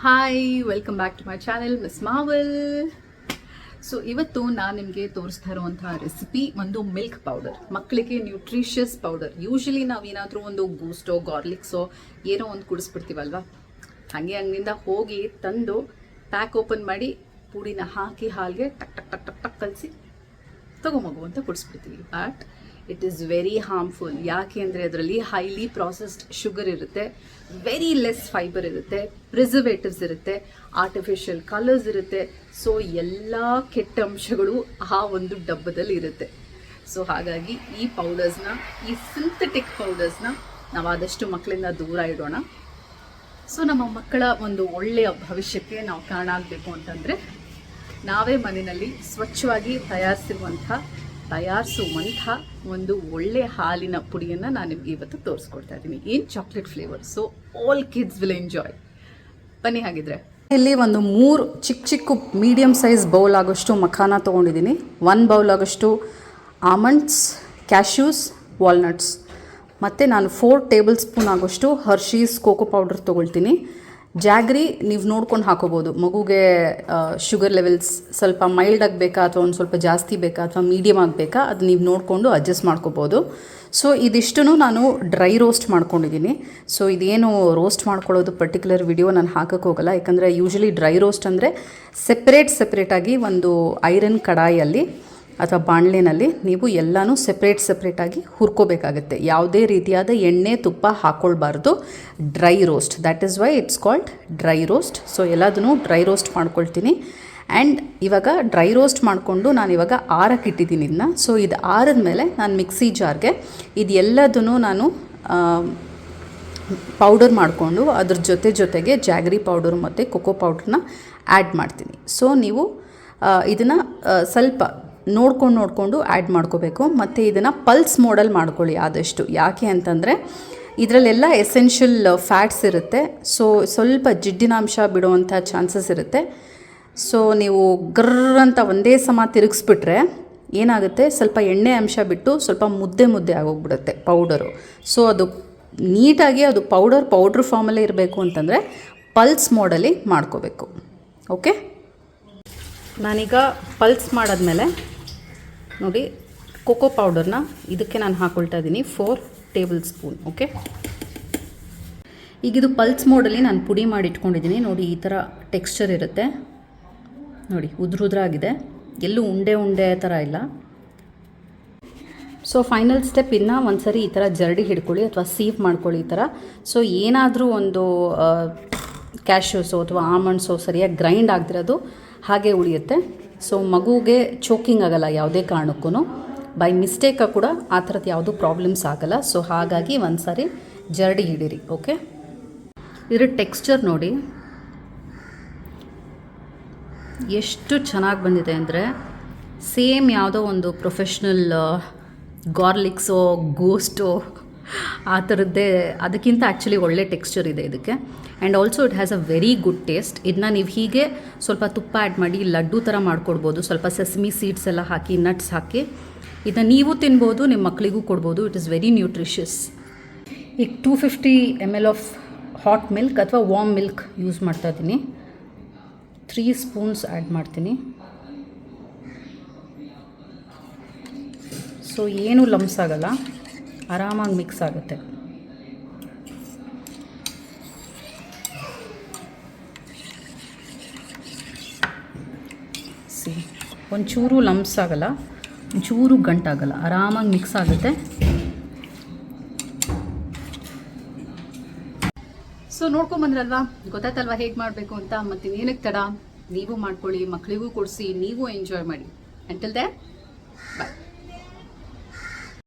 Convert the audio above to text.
Hi, welcome back to my channel miss ಮಾವೆಲ್. So ಇವತ್ತು ನಾನು ನಿಮಗೆ ತೋರಿಸ್ತಾ ಇರುವಂತಹ ರೆಸಿಪಿ ಒಂದು ಮಿಲ್ಕ್ ಪೌಡರ್, ಮಕ್ಕಳಿಗೆ ನ್ಯೂಟ್ರಿಷಿಯಸ್ ಪೌಡರ್. ಯೂಶಲಿ ನಾವೇನಾದರೂ ಒಂದು ಬೂಸ್ಟೋ ಗಾರ್ಲಿಕ್ಸೋ ಏನೋ ಒಂದು ಕುಡಿಸ್ಬಿಡ್ತೀವಲ್ವ, ಹಾಗೆ ಹಂಗಿಂದ ಹೋಗಿ ತಂದು ಪ್ಯಾಕ್ ಓಪನ್ ಮಾಡಿ ಪುಡಿನ ಹಾಕಿ ಹಾಲಿಗೆ ಟಕ್ ಟಕ್ ಟಕ್ ಟಕ್ ಟಕ್ ಕಲಿಸಿ ತಗೊಂಬಗು ಅಂತ ಕುಡಿಸ್ಬಿಡ್ತೀವಿ. But it is very harmful. ಯಾಕೆ ಅಂದರೆ ಅದರಲ್ಲಿ ಹೈಲಿ ಪ್ರಾಸೆಸ್ಡ್ ಶುಗರ್ ಇರುತ್ತೆ, ವೆರಿ ಲೆಸ್ ಫೈಬರ್ ಇರುತ್ತೆ, ಪ್ರಿಸರ್ವೇಟಿವ್ಸ್ ಇರುತ್ತೆ, ಆರ್ಟಿಫಿಷಿಯಲ್ ಕಲರ್ಸ್ ಇರುತ್ತೆ. ಸೊ ಎಲ್ಲ ಕೆಟ್ಟ ಅಂಶಗಳು ಆ ಒಂದು ಡಬ್ಬದಲ್ಲಿ ಇರುತ್ತೆ. ಸೊ ಹಾಗಾಗಿ ಈ ಪೌಡರ್ಸ್ನ, ಈ ಸಿಂಥೆಟಿಕ್ ಪೌಡರ್ಸ್ನ ನಾವು ಆದಷ್ಟು ಮಕ್ಕಳಿಂದ ದೂರ ಇಡೋಣ. ಸೊ ನಮ್ಮ ಮಕ್ಕಳ ಒಂದು ಒಳ್ಳೆಯ ಭವಿಷ್ಯಕ್ಕೆ ನಾವು ಕಾರಣ ಆಗಬೇಕು ಅಂತಂದರೆ ನಾವೇ ಮನೆಯಲ್ಲಿ ಸ್ವಚ್ಛವಾಗಿ ತಯಾರಿಸುವಂಥ ಒಂದು ಒಳ್ಳೆಯ ಹಾಲಿನ ಪುಡಿಯನ್ನು ನಾನು ನಿಮಗೆ ಇವತ್ತು ತೋರಿಸ್ಕೊಡ್ತಾ ಇದ್ದೀನಿ. ಏನು chocolate flavour. So all kids will enjoy. ಬನ್ನಿ ಹಾಗಿದ್ರೆ. ಇಲ್ಲಿ ಒಂದು 3 ಚಿಕ್ಕ ಮೀಡಿಯಮ್ ಸೈಜ್ ಬೌಲ್ ಆಗೋಷ್ಟು ಮಖಾನ ತೊಗೊಂಡಿದ್ದೀನಿ. 1 ಬೌಲ್ ಆಗೋಷ್ಟು ಆಮಂಡ್ಸ್, ಕ್ಯಾಶ್ಯೂಸ್, ವಾಲ್ನಟ್ಸ್, ಮತ್ತು ನಾನು 4 ಟೇಬಲ್ ಸ್ಪೂನ್ ಆಗೋಷ್ಟು ಹರ್ಷೀಸ್ ಕೋಕೋ ಪೌಡರ್ ತೊಗೊಳ್ತೀನಿ. ಜಾಗ್ರಿ ನೀವು ನೋಡ್ಕೊಂಡು ಹಾಕೋಬೋದು. ಮಗುಗೆ ಶುಗರ್ ಲೆವೆಲ್ಸ್ ಸ್ವಲ್ಪ ಮೈಲ್ಡ್ ಆಗಬೇಕಾ ಅಥವಾ ಒಂದು ಸ್ವಲ್ಪ ಜಾಸ್ತಿ ಬೇಕಾ ಅಥವಾ ಮೀಡಿಯಮ್ ಆಗಬೇಕಾ, ಅದು ನೀವು ನೋಡಿಕೊಂಡು ಅಡ್ಜಸ್ಟ್ ಮಾಡ್ಕೋಬೋದು. ಸೊ ಇದಿಷ್ಟು ನಾನು ಡ್ರೈ ರೋಸ್ಟ್ ಮಾಡ್ಕೊಂಡಿದ್ದೀನಿ. ಸೊ ಇದೇನು ರೋಸ್ಟ್ ಮಾಡ್ಕೊಳ್ಳೋದು ಪರ್ಟಿಕ್ಯುಲರ್ ವಿಡಿಯೋ ನಾನು ಹಾಕೋಕ್ಕೆ ಹೋಗಲ್ಲ, ಯಾಕಂದರೆ ಯೂಶಲಿ ಡ್ರೈ ರೋಸ್ಟ್ ಅಂದರೆ ಸೆಪ್ರೇಟಾಗಿ ಒಂದು ಐರನ್ ಕಡಾಯಲ್ಲಿ ಅಥವಾ ಬಾಣಲೆನಲ್ಲಿ ನೀವು ಎಲ್ಲನೂ ಸೆಪ್ರೇಟಾಗಿ ಹುರ್ಕೋಬೇಕಾಗತ್ತೆ. ಯಾವುದೇ ರೀತಿಯಾದ ಎಣ್ಣೆ ತುಪ್ಪ ಹಾಕ್ಕೊಳ್ಬಾರ್ದು. Dry roast, that is why it's called dry roast. So ಎಲ್ಲದನ್ನು ಡ್ರೈ ರೋಸ್ಟ್ ಮಾಡ್ಕೊಳ್ತೀನಿ. ಆ್ಯಂಡ್ ಇವಾಗ ಡ್ರೈ ರೋಸ್ಟ್ ಮಾಡಿಕೊಂಡು ನಾನು ಇವಾಗ ಆರಕ್ಕೆ ಇಟ್ಟಿದ್ದೀನಿ ಇದನ್ನ. ಸೊ ಇದು ಆರಿದ ಮೇಲೆ ನಾನು ಮಿಕ್ಸಿ ಜಾರ್ಗೆ ಇದೆಲ್ಲದನ್ನು ನಾನು ಪೌಡರ್ ಮಾಡಿಕೊಂಡು ಅದ್ರ ಜೊತೆಗೆ ಜಾಗ್ರಿ ಪೌಡರ್ ಮತ್ತು ಕೊಕೋ ಪೌಡ್ರನ್ನ ಆ್ಯಡ್ ಮಾಡ್ತೀನಿ. ಸೊ ನೀವು ಇದನ್ನು ಸ್ವಲ್ಪ ನೋಡಿಕೊಂಡು ಆ್ಯಡ್ ಮಾಡ್ಕೋಬೇಕು. ಮತ್ತು ಇದನ್ನು ಪಲ್ಸ್ ಮೋಡಲ್ಲಿ ಮಾಡ್ಕೊಳ್ಳಿ ಆದಷ್ಟು. ಯಾಕೆ ಅಂತಂದರೆ ಇದರಲ್ಲೆಲ್ಲ ಎಸೆನ್ಷಿಯಲ್ ಫ್ಯಾಟ್ಸ್ ಇರುತ್ತೆ. ಸೊ ಸ್ವಲ್ಪ ಜಿಡ್ಡಿನಾಂಶ ಬಿಡುವಂಥ ಚಾನ್ಸಸ್ ಇರುತ್ತೆ. ಸೊ ನೀವು ಗ್ರರ್ ಅಂತ ಒಂದೇ ಸಮ ತಿರುಗಿಸ್ಬಿಟ್ರೆ ಏನಾಗುತ್ತೆ, ಸ್ವಲ್ಪ ಎಣ್ಣೆ ಅಂಶ ಬಿಟ್ಟು ಸ್ವಲ್ಪ ಮುದ್ದೆ ಆಗೋಗ್ಬಿಡುತ್ತೆ ಪೌಡರು. ಸೊ ಅದು ನೀಟಾಗಿ ಅದು ಪೌಡ್ರ್ ಫಾರ್ಮಲ್ಲೇ ಇರಬೇಕು ಅಂತಂದರೆ ಪಲ್ಸ್ ಮೋಡಲ್ಲಿ ಮಾಡ್ಕೋಬೇಕು. ಓಕೆ, ನಾನೀಗ ಪಲ್ಸ್ ಮಾಡಾದ್ಮೇಲೆ ನೋಡಿ ಕೋಕೋ ಪೌಡರ್ನ ಇದಕ್ಕೆ ನಾನು ಹಾಕ್ಕೊಳ್ತಾ ಇದ್ದೀನಿ 4 ಟೇಬಲ್ ಸ್ಪೂನ್. ಓಕೆ, ಈಗಿದು ಪಲ್ಸ್ ಮೋಡಲ್ಲಿ ನಾನು ಪುಡಿ ಮಾಡಿ ಇಟ್ಕೊಂಡಿದ್ದೀನಿ. ನೋಡಿ ಈ ಥರ ಟೆಕ್ಸ್ಚರ್ ಇರುತ್ತೆ. ನೋಡಿ ಉದ್ರಾಗಿದೆ, ಎಲ್ಲೂ ಉಂಡೆ ಥರ ಇಲ್ಲ. ಸೊ ಫೈನಲ್ ಸ್ಟೆಪ್, ಇನ್ನು ಒಂದು ಸರಿ ಈ ಥರ ಜರಡಿ ಹಿಡ್ಕೊಳ್ಳಿ ಅಥವಾ ಸೀವ್ ಮಾಡ್ಕೊಳ್ಳಿ ಈ ಥರ. ಸೊ ಏನಾದರೂ ಒಂದು ಕ್ಯಾಶ್ಯೂಸೋ ಅಥವಾ ಆಮಂಡ್ಸೋ ಸರಿಯಾಗಿ ಗ್ರೈಂಡ್ ಆಗದಿರೋದು ಹಾಗೆ ಉಳಿಯುತ್ತೆ. ಸೊ ಮಗುಗೆ ಚೋಕಿಂಗ್ ಆಗಲ್ಲ ಯಾವುದೇ ಕಾರಣಕ್ಕೂ. ಬೈ ಮಿಸ್ಟೇಕ ಕೂಡ ಆ ಥರದ್ದು ಯಾವುದೂ ಪ್ರಾಬ್ಲಮ್ಸ್ ಆಗಲ್ಲ. ಸೊ ಹಾಗಾಗಿ ಒಂದು ಸಾರಿ ಜರಡಿ ಹಿಡೀರಿ. ಓಕೆ, ಇದ್ರ ಟೆಕ್ಸ್ಚರ್ ನೋಡಿ ಎಷ್ಟು ಚೆನ್ನಾಗಿ ಬಂದಿದೆ ಅಂದರೆ ಸೇಮ್ ಯಾವುದೋ ಒಂದು ಪ್ರೊಫೆಷ್ನಲ್ ಗಾರ್ಲಿಕ್ಸೋ ಗೋಸ್ಟೋ ಆ ಥರದ್ದೇ, ಅದಕ್ಕಿಂತ ಆ್ಯಕ್ಚುಲಿ ಒಳ್ಳೆ ಟೆಕ್ಸ್ಚರ್ ಇದೆ ಇದಕ್ಕೆ. And also it has a very good taste. ಇದನ್ನ ನೀವು ಹೀಗೆ ಸ್ವಲ್ಪ ತುಪ್ಪ ಆ್ಯಡ್ ಮಾಡಿ ಲಡ್ಡು ಥರ ಮಾಡ್ಕೊಡ್ಬೋದು. ಸ್ವಲ್ಪ ಸೆಸಮಿ ಸೀಡ್ಸ್ ಎಲ್ಲ ಹಾಕಿ, ನಟ್ಸ್ ಹಾಕಿ ಇದನ್ನ ನೀವು ತಿನ್ಬೋದು, ನಿಮ್ಮ ಮಕ್ಕಳಿಗೂ ಕೊಡ್ಬೋದು. It is very nutritious. ಈಗ 250 ml ಆಫ್ ಹಾಟ್ ಮಿಲ್ಕ್ ಅಥವಾ ವಾರ್ಮ್ ಮಿಲ್ಕ್ ಯೂಸ್ ಮಾಡ್ತಾ ಇದ್ದೀನಿ. 3 ಸ್ಪೂನ್ಸ್ ಆ್ಯಡ್ ಮಾಡ್ತೀನಿ. ಸೊ ಏನೂ ಲಮ್ಸ್ ಆಗಲ್ಲ, ಆರಾಮಾಗಿ ಮಿಕ್ಸ್ ಆಗುತ್ತೆ. ಒಂಚೂರು ಲಮ್ಸ್ ಆಗಲ್ಲ, ಒಂಚೂರು ಗಂಟಾಗಲ್ಲ, ಆರಾಮಾಗಿ ಮಿಕ್ಸ್ ಆಗುತ್ತೆ. ಸೊ ನೋಡ್ಕೊಂಬಂದ್ರಲ್ವಾ, ಗೊತ್ತಾಯ್ತಲ್ವಾ ಹೇಗೆ ಮಾಡಬೇಕು ಅಂತ. ಮತ್ತು ಏನಕ್ಕೆ ತಡ, ನೀವು ಮಾಡ್ಕೊಳ್ಳಿ, ಮಕ್ಕಳಿಗೂ ಕೊಡಿಸಿ, ನೀವು ಎಂಜಾಯ್ ಮಾಡಿ. ಅಂಟಿಲ್ ದೇ ಬಾಯ್.